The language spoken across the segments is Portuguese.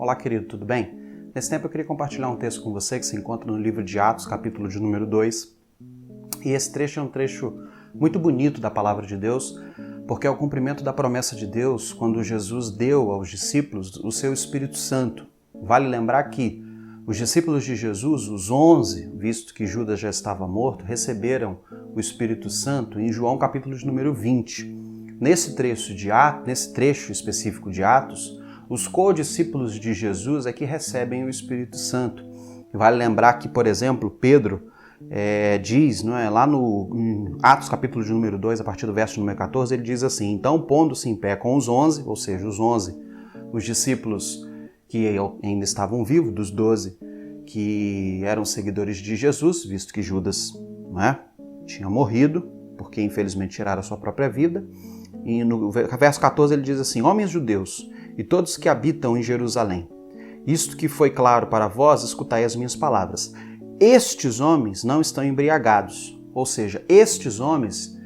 Olá, querido, tudo bem? Nesse tempo eu queria compartilhar um texto com você que se encontra no livro de Atos, capítulo de número 2. E esse trecho é um trecho muito bonito da palavra de Deus, porque é o cumprimento da promessa de Deus quando Jesus deu aos discípulos o seu Espírito Santo. Vale lembrar que os discípulos de Jesus, os 11, visto que Judas já estava morto, receberam o Espírito Santo em João capítulo de número 20. Nesse trecho específico de Atos, os co-discípulos de Jesus é que recebem o Espírito Santo. Vale lembrar que, por exemplo, Pedro diz, não é, lá em Atos capítulo de número 2, a partir do verso número 14, ele diz assim: então, pondo-se em pé com os 11, ou seja, os 11, os discípulos que ainda estavam vivos, dos 12 que eram seguidores de Jesus, visto que Judas, não é, tinha morrido, porque infelizmente tiraram a sua própria vida. E no verso 14 ele diz assim: homens judeus e todos que habitam em Jerusalém, isto que foi claro para vós, escutai as minhas palavras. Estes homens não estão embriagados. Ou seja, estes homens,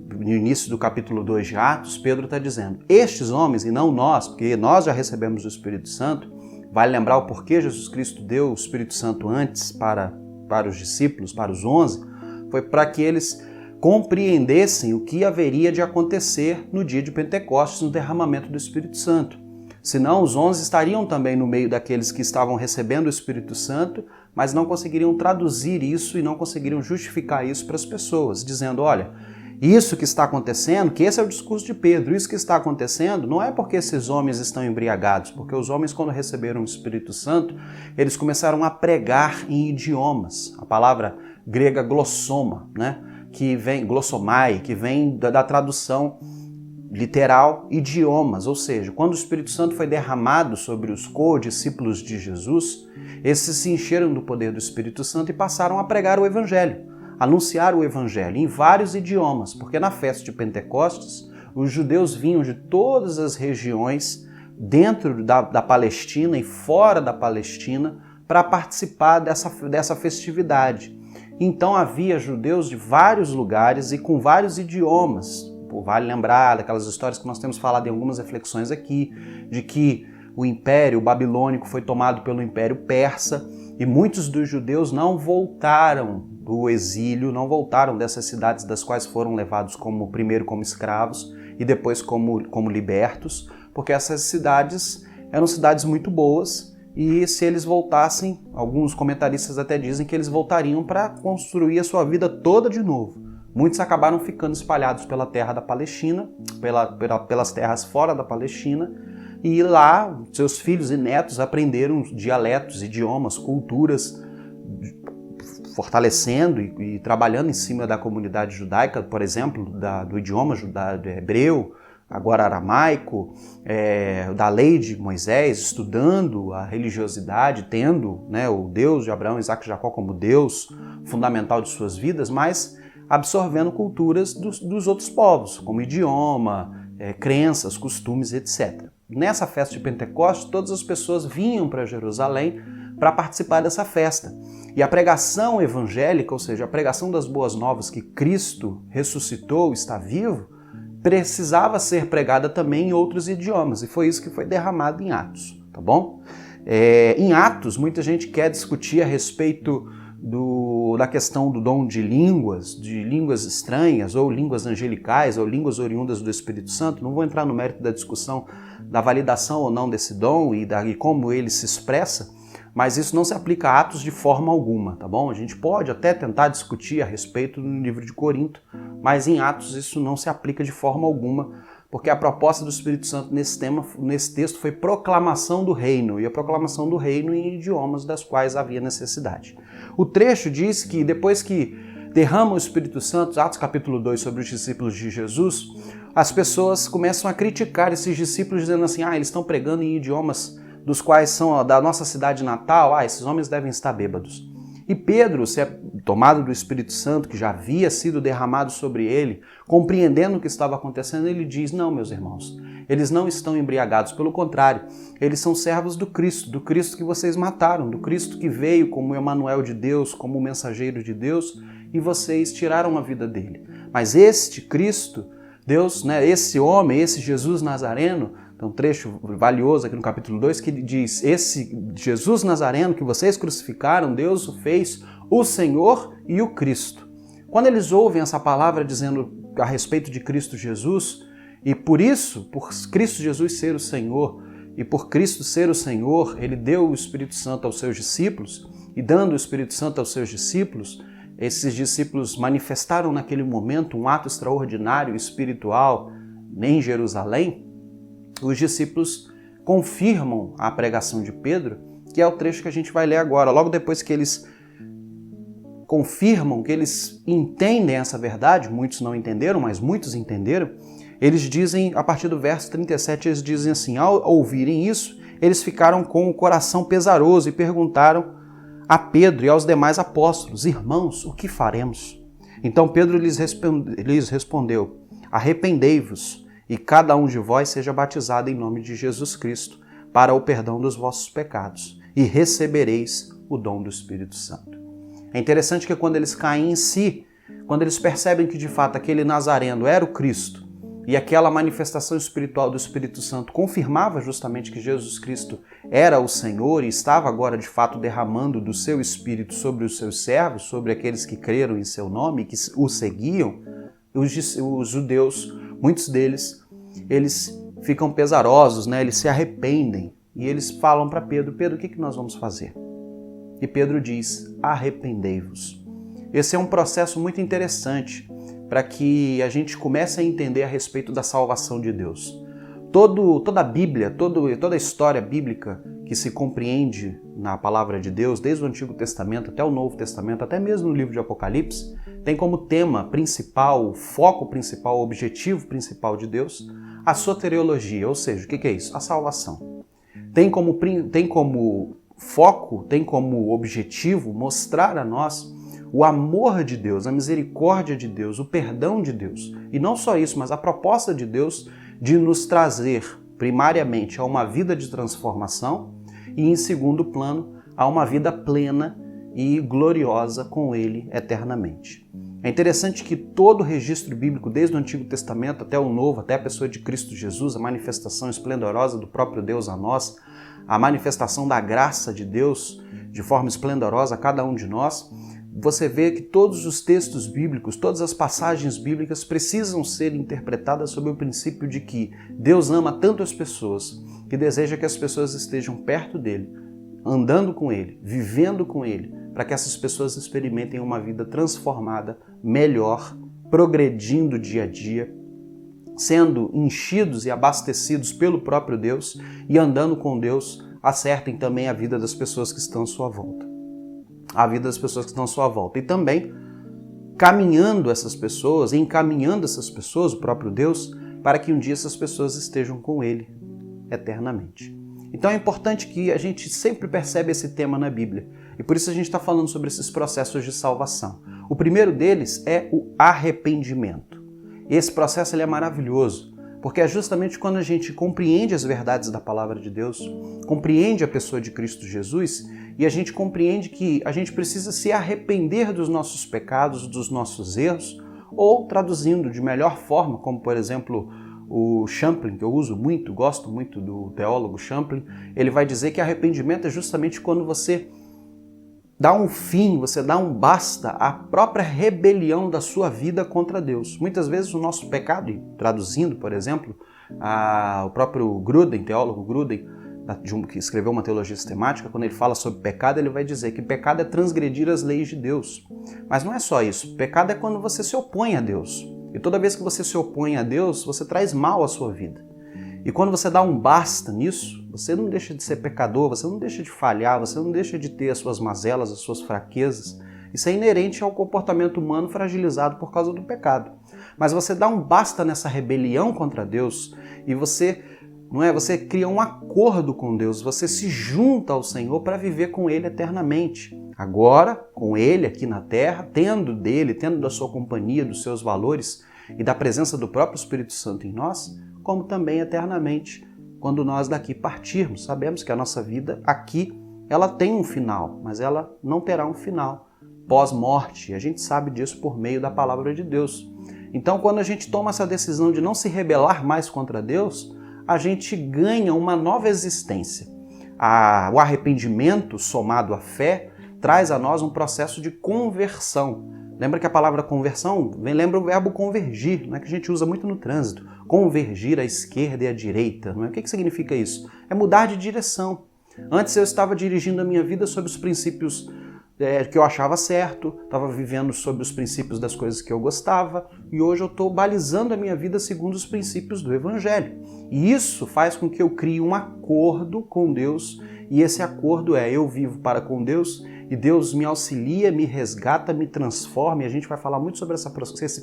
no início do capítulo 2 de Atos, Pedro está dizendo, estes homens e não nós, porque nós já recebemos o Espírito Santo. Vale lembrar o porquê Jesus Cristo deu o Espírito Santo antes para os discípulos, para os 11, foi para que eles compreendessem o que haveria de acontecer no dia de Pentecostes, no derramamento do Espírito Santo. Senão, os 11 estariam também no meio daqueles que estavam recebendo o Espírito Santo, mas não conseguiriam traduzir isso e não conseguiriam justificar isso para as pessoas, dizendo, olha, isso que está acontecendo, que esse é o discurso de Pedro, isso que está acontecendo não é porque esses homens estão embriagados, porque os homens, quando receberam o Espírito Santo, eles começaram a pregar em idiomas. A palavra grega glossoma, né? Que vem, glossomai, que vem da tradução literal idiomas, ou seja, quando o Espírito Santo foi derramado sobre os co-discípulos de Jesus, esses se encheram do poder do Espírito Santo e passaram a pregar o Evangelho, anunciar o Evangelho em vários idiomas, porque na festa de Pentecostes, os judeus vinham de todas as regiões dentro da Palestina e fora da Palestina para participar dessa festividade. Então havia judeus de vários lugares e com vários idiomas. Vale lembrar daquelas histórias que nós temos falado em algumas reflexões aqui, de que o Império Babilônico foi tomado pelo Império Persa e muitos dos judeus não voltaram do exílio, não voltaram dessas cidades das quais foram levados primeiro como escravos e depois como libertos, porque essas cidades eram cidades muito boas. E se eles voltassem, alguns comentaristas até dizem que eles voltariam para construir a sua vida toda de novo. Muitos acabaram ficando espalhados pela terra da Palestina, pelas terras fora da Palestina, e lá seus filhos e netos aprenderam dialetos, idiomas, culturas, fortalecendo e trabalhando em cima da comunidade judaica, por exemplo, do idioma do hebreu, agora aramaico, da lei de Moisés, estudando a religiosidade, tendo, né, o Deus de Abraão, Isaac e Jacó como Deus fundamental de suas vidas, mas absorvendo culturas dos outros povos, como idioma, crenças, costumes, etc. Nessa festa de Pentecostes, todas as pessoas vinham para Jerusalém para participar dessa festa. E a pregação evangélica, ou seja, a pregação das boas novas que Cristo ressuscitou, está vivo, precisava ser pregada também em outros idiomas, e foi isso que foi derramado em Atos, tá bom? Em Atos, muita gente quer discutir a respeito da questão do dom de línguas estranhas, ou línguas angelicais, ou línguas oriundas do Espírito Santo. Não vou entrar no mérito da discussão da validação ou não desse dom e como ele se expressa, mas isso não se aplica a Atos de forma alguma, tá bom? A gente pode até tentar discutir a respeito no livro de Corinto, mas em Atos isso não se aplica de forma alguma, porque a proposta do Espírito Santo nesse texto foi proclamação do reino, e a proclamação do reino em idiomas das quais havia necessidade. O trecho diz que depois que derrama o Espírito Santo, Atos capítulo 2, sobre os discípulos de Jesus, as pessoas começam a criticar esses discípulos, dizendo assim, eles estão pregando em idiomas dos quais são da nossa cidade natal, esses homens devem estar bêbados. E Pedro, tomado do Espírito Santo, que já havia sido derramado sobre ele, compreendendo o que estava acontecendo, ele diz, não, meus irmãos, eles não estão embriagados, pelo contrário, eles são servos do Cristo que vocês mataram, do Cristo que veio como Emanuel de Deus, como o mensageiro de Deus, e vocês tiraram a vida dele. Mas este Cristo, Deus, esse homem, esse Jesus Nazareno, Então, um trecho valioso aqui no capítulo 2 que diz: esse Jesus Nazareno que vocês crucificaram, Deus o fez o Senhor e o Cristo. Quando eles ouvem essa palavra dizendo a respeito de Cristo Jesus, e por isso, por Cristo Jesus ser o Senhor, e por Cristo ser o Senhor, ele deu o Espírito Santo aos seus discípulos, e dando o Espírito Santo aos seus discípulos, esses discípulos manifestaram naquele momento um ato extraordinário espiritual em Jerusalém. Os discípulos confirmam a pregação de Pedro, que é o trecho que a gente vai ler agora. Logo depois que eles confirmam, que eles entendem essa verdade, muitos não entenderam, mas muitos entenderam, eles dizem, a partir do verso 37, eles dizem assim: ao ouvirem isso, eles ficaram com o coração pesaroso e perguntaram a Pedro e aos demais apóstolos: irmãos, o que faremos? Então Pedro lhes respondeu: arrependei-vos e cada um de vós seja batizado em nome de Jesus Cristo para o perdão dos vossos pecados e recebereis o dom do Espírito Santo. É interessante que quando eles caem em si, quando eles percebem que de fato aquele Nazareno era o Cristo e aquela manifestação espiritual do Espírito Santo confirmava justamente que Jesus Cristo era o Senhor e estava agora de fato derramando do seu Espírito sobre os seus servos, sobre aqueles que creram em seu nome e que o seguiam, os judeus, muitos deles, eles ficam pesarosos, eles se arrependem e eles falam para Pedro: Pedro, o que nós vamos fazer? E Pedro diz: arrependei-vos. Esse é um processo muito interessante para que a gente comece a entender a respeito da salvação de Deus. Toda a Bíblia, toda a história bíblica que se compreende na palavra de Deus, desde o Antigo Testamento até o Novo Testamento, até mesmo no livro de Apocalipse, tem como tema principal, o foco principal, o objetivo principal de Deus, a soteriologia, ou seja, o que é isso? A salvação. Tem como foco, tem como objetivo mostrar a nós o amor de Deus, a misericórdia de Deus, o perdão de Deus. E não só isso, mas a proposta de Deus de nos trazer, primariamente, a uma vida de transformação e, em segundo plano, a uma vida plena e gloriosa com Ele eternamente. É interessante que todo o registro bíblico, desde o Antigo Testamento até o Novo, até a pessoa de Cristo Jesus, a manifestação esplendorosa do próprio Deus a nós, a manifestação da graça de Deus de forma esplendorosa a cada um de nós, você vê que todos os textos bíblicos, todas as passagens bíblicas precisam ser interpretadas sob o princípio de que Deus ama tanto as pessoas que deseja que as pessoas estejam perto dele, andando com ele, vivendo com ele, para que essas pessoas experimentem uma vida transformada, melhor, progredindo dia a dia, sendo enchidos e abastecidos pelo próprio Deus e andando com Deus, acertem também a vida das pessoas que estão à sua volta. A vida das pessoas que estão à sua volta. E também caminhando essas pessoas, encaminhando essas pessoas, o próprio Deus, para que um dia essas pessoas estejam com Ele eternamente. Então é importante que a gente sempre perceba esse tema na Bíblia. E por isso a gente está falando sobre esses processos de salvação. O primeiro deles é o arrependimento. Esse processo ele é maravilhoso, porque é justamente quando a gente compreende as verdades da palavra de Deus, compreende a pessoa de Cristo Jesus e a gente compreende que a gente precisa se arrepender dos nossos pecados, dos nossos erros, ou traduzindo de melhor forma, como por exemplo o Champlin, que eu uso muito, gosto muito do teólogo Champlin, ele vai dizer que arrependimento é justamente quando você dá um fim, você dá um basta à própria rebelião da sua vida contra Deus. Muitas vezes o nosso pecado, e traduzindo, por exemplo, o próprio Gruden, teólogo Gruden, que escreveu uma teologia sistemática, quando ele fala sobre pecado, ele vai dizer que pecado é transgredir as leis de Deus. Mas não é só isso. Pecado é quando você se opõe a Deus. E toda vez que você se opõe a Deus, você traz mal à sua vida. E quando você dá um basta nisso, você não deixa de ser pecador, você não deixa de falhar, você não deixa de ter as suas mazelas, as suas fraquezas. Isso é inerente ao comportamento humano fragilizado por causa do pecado. Mas você dá um basta nessa rebelião contra Deus e você cria um acordo com Deus, você se junta ao Senhor para viver com Ele eternamente. Agora, com Ele aqui na terra, tendo da sua companhia, dos seus valores e da presença do próprio Espírito Santo em nós, como também eternamente, quando nós daqui partirmos. Sabemos que a nossa vida aqui, ela tem um final, mas ela não terá um final pós-morte. A gente sabe disso por meio da palavra de Deus. Então, quando a gente toma essa decisão de não se rebelar mais contra Deus, a gente ganha uma nova existência. O arrependimento, somado à fé, traz a nós um processo de conversão. Lembra que a palavra conversão lembra o verbo convergir, não é, que a gente usa muito no trânsito. Convergir à esquerda e à direita. Não é? O que significa isso? É mudar de direção. Antes eu estava dirigindo a minha vida sob os princípios que eu achava certo, estava vivendo sob os princípios das coisas que eu gostava, e hoje eu estou balizando a minha vida segundo os princípios do Evangelho. E isso faz com que eu crie um acordo com Deus, e esse acordo é: eu vivo para com Deus, e Deus me auxilia, me resgata, me transforma, e a gente vai falar muito sobre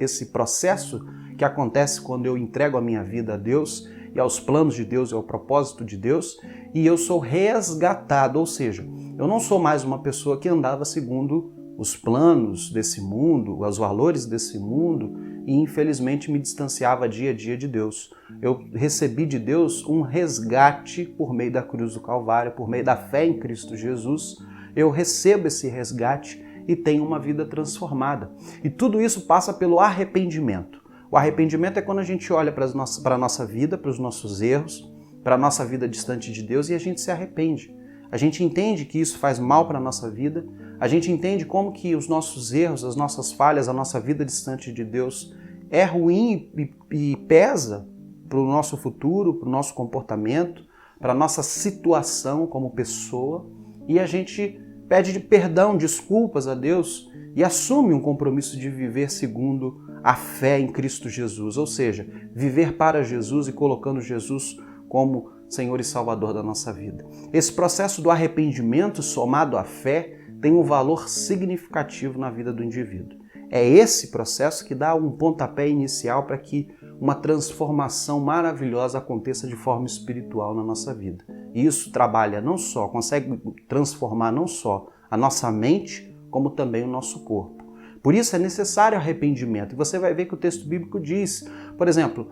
esse processo que acontece quando eu entrego a minha vida a Deus, e aos planos de Deus e ao propósito de Deus, e eu sou resgatado, ou seja, eu não sou mais uma pessoa que andava segundo os planos desse mundo, os valores desse mundo, e infelizmente me distanciava dia a dia de Deus. Eu recebi de Deus um resgate por meio da cruz do Calvário, por meio da fé em Cristo Jesus. Eu recebo esse resgate e tenho uma vida transformada. E tudo isso passa pelo arrependimento. O arrependimento é quando a gente olha para a nossa vida, para os nossos erros, para a nossa vida distante de Deus, e a gente se arrepende. A gente entende que isso faz mal para a nossa vida, a gente entende como que os nossos erros, as nossas falhas, a nossa vida distante de Deus é ruim e pesa para o nosso futuro, para o nosso comportamento, para a nossa situação como pessoa, e a gente pede perdão, desculpas a Deus e assume um compromisso de viver segundo a fé em Cristo Jesus, ou seja, viver para Jesus e colocando Jesus como Senhor e Salvador da nossa vida. Esse processo do arrependimento somado à fé tem um valor significativo na vida do indivíduo. É esse processo que dá um pontapé inicial para que uma transformação maravilhosa aconteça de forma espiritual na nossa vida. E isso trabalha não só, consegue transformar não só a nossa mente, como também o nosso corpo. Por isso é necessário arrependimento. E você vai ver que o texto bíblico diz, por exemplo,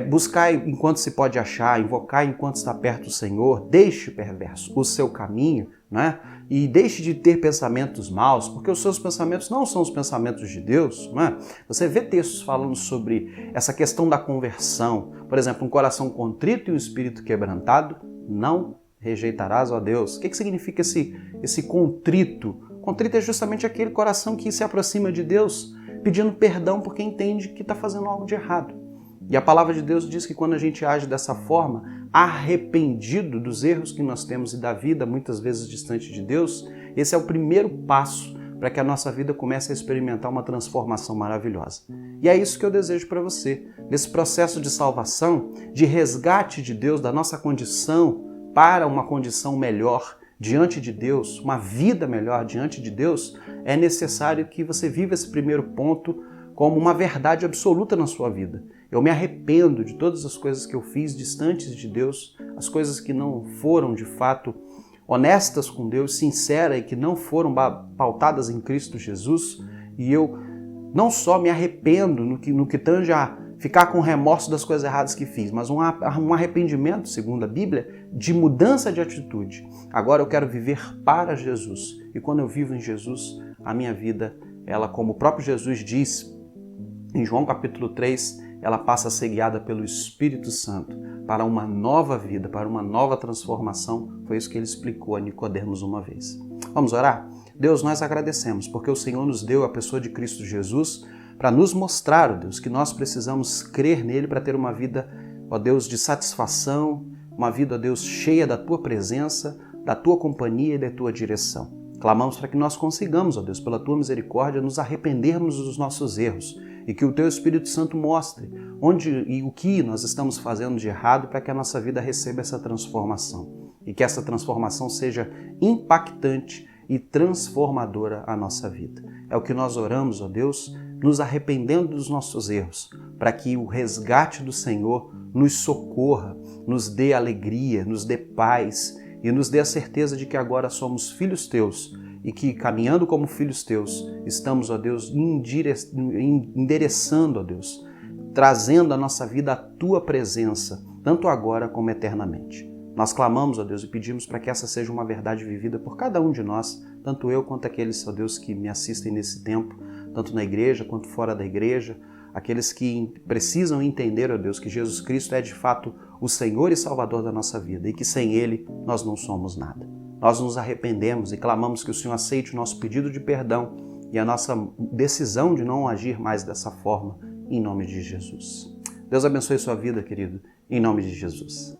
buscar enquanto se pode achar, invocar enquanto está perto do Senhor, deixe, perverso, o seu caminho, né? E deixe de ter pensamentos maus, porque os seus pensamentos não são os pensamentos de Deus. Né? Você vê textos falando sobre essa questão da conversão. Por exemplo, um coração contrito e um espírito quebrantado não rejeitarás, ó Deus. O que significa esse contrito? Contrito é justamente aquele coração que se aproxima de Deus, pedindo perdão porque entende que está fazendo algo de errado. E a palavra de Deus diz que quando a gente age dessa forma, arrependido dos erros que nós temos e da vida, muitas vezes distante de Deus, esse é o primeiro passo para que a nossa vida comece a experimentar uma transformação maravilhosa. E é isso que eu desejo para você, nesse processo de salvação, de resgate de Deus, da nossa condição para uma condição melhor diante de Deus, uma vida melhor diante de Deus, é necessário que você viva esse primeiro ponto como uma verdade absoluta na sua vida. Eu me arrependo de todas as coisas que eu fiz distantes de Deus, as coisas que não foram de fato honestas com Deus, sinceras e que não foram pautadas em Cristo Jesus, e eu não só me arrependo no que tange a ficar com remorso das coisas erradas que fiz, mas um arrependimento, segundo a Bíblia, de mudança de atitude. Agora eu quero viver para Jesus, e quando eu vivo em Jesus, a minha vida, ela, como o próprio Jesus diz em João capítulo 3, ela passa a ser guiada pelo Espírito Santo para uma nova vida, para uma nova transformação. Foi isso que ele explicou a Nicodemos uma vez. Vamos orar? Deus, nós agradecemos porque o Senhor nos deu a pessoa de Cristo Jesus para nos mostrar, ó Deus, que nós precisamos crer nele para ter uma vida, ó Deus, de satisfação, uma vida, ó Deus, cheia da tua presença, da tua companhia e da tua direção. Clamamos para que nós consigamos, ó Deus, pela tua misericórdia, nos arrependermos dos nossos erros e que o teu Espírito Santo mostre onde e o que nós estamos fazendo de errado para que a nossa vida receba essa transformação e que essa transformação seja impactante e transformadora a nossa vida. É o que nós oramos, ó Deus, nos arrependendo dos nossos erros, para que o resgate do Senhor nos socorra, nos dê alegria, nos dê paz e nos dê a certeza de que agora somos filhos teus e que, caminhando como filhos teus, estamos, ó Deus, endereçando, ó Deus, trazendo a nossa vida à tua presença, tanto agora como eternamente. Nós clamamos, ó Deus, e pedimos para que essa seja uma verdade vivida por cada um de nós, tanto eu quanto aqueles, ó Deus, que me assistem nesse tempo, tanto na igreja quanto fora da igreja, aqueles que precisam entender, ó Deus, que Jesus Cristo é de fato o Senhor e Salvador da nossa vida e que sem Ele nós não somos nada. Nós nos arrependemos e clamamos que o Senhor aceite o nosso pedido de perdão e a nossa decisão de não agir mais dessa forma, em nome de Jesus. Deus abençoe sua vida, querido, em nome de Jesus.